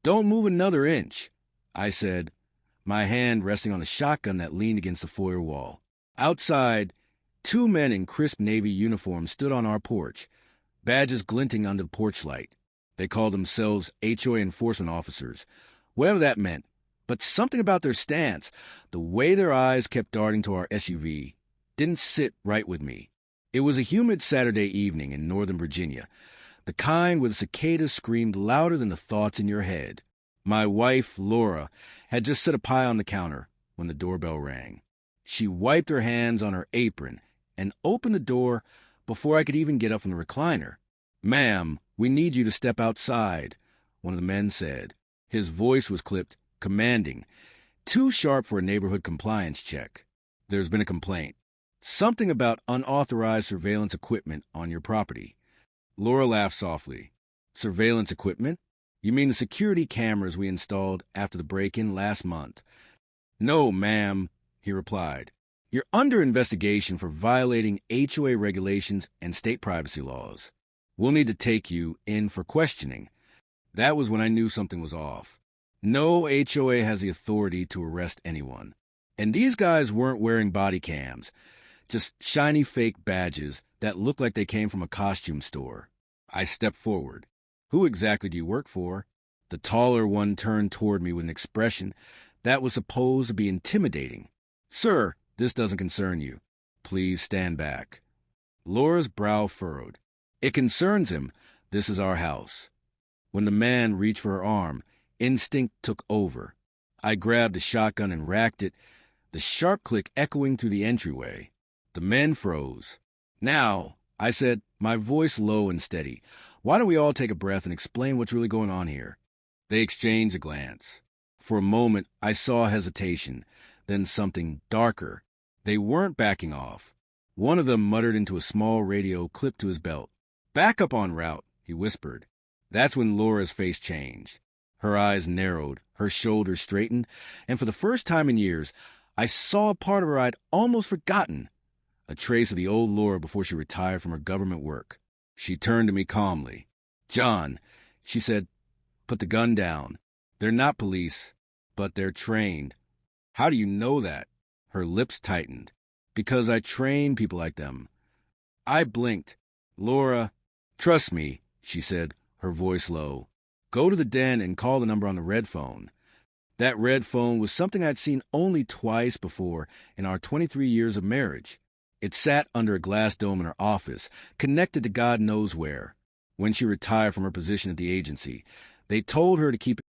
Don't move another inch, I said, my hand resting on the shotgun that leaned against the foyer wall. Outside, two men in crisp Navy uniforms stood on our porch, badges glinting under the porch light. They called themselves HOA enforcement officers, whatever that meant. But something about their stance, the way their eyes kept darting to our SUV, didn't sit right with me. It was a humid Saturday evening in Northern Virginia, the kind where the cicadas screamed louder than the thoughts in your head. My wife, Laura, had just set a pie on the counter when the doorbell rang. She wiped her hands on her apron and opened the door before I could even get up from the recliner. "Ma'am, we need you to step outside," one of the men said. His voice was clipped, commanding, too sharp for a neighborhood compliance check. "There's been a complaint. Something about unauthorized surveillance equipment on your property." Laura laughed softly. "Surveillance equipment? You mean the security cameras we installed after the break-in last month?" "No, ma'am," he replied. "You're under investigation for violating HOA regulations and state privacy laws. We'll need to take you in for questioning." That was when I knew something was off. No HOA has the authority to arrest anyone. And these guys weren't wearing body cams, just shiny fake badges that looked like they came from a costume store. I stepped forward. "Who exactly do you work for?" The taller one turned toward me with an expression that was supposed to be intimidating. "Sir, this doesn't concern you. Please stand back." Laura's brow furrowed. "It concerns him. This is our house." When the man reached for her arm, instinct took over. I grabbed the shotgun and racked it, the sharp click echoing through the entryway. The men froze. "Now," I said, my voice low and steady, "why don't we all take a breath and explain what's really going on here?" They exchanged a glance. For a moment, I saw hesitation, then something darker. They weren't backing off. One of them muttered into a small radio clipped to his belt. "Back up en route," he whispered. That's when Laura's face changed. Her eyes narrowed, her shoulders straightened, and for the first time in years, I saw a part of her I'd almost forgotten, a trace of the old Laura before she retired from her government work. She turned to me calmly. "John," she said, "put the gun down. They're not police, but they're trained." "How do you know that?" Her lips tightened. "Because I train people like them." I blinked. "Laura, trust me," she said, her voice low. "Go to the den and call the number on the red phone." That red phone was something I'd seen only twice before in our 23 years of marriage. It sat under a glass dome in her office, connected to God knows where. When she retired from her position at the agency, they told her to keep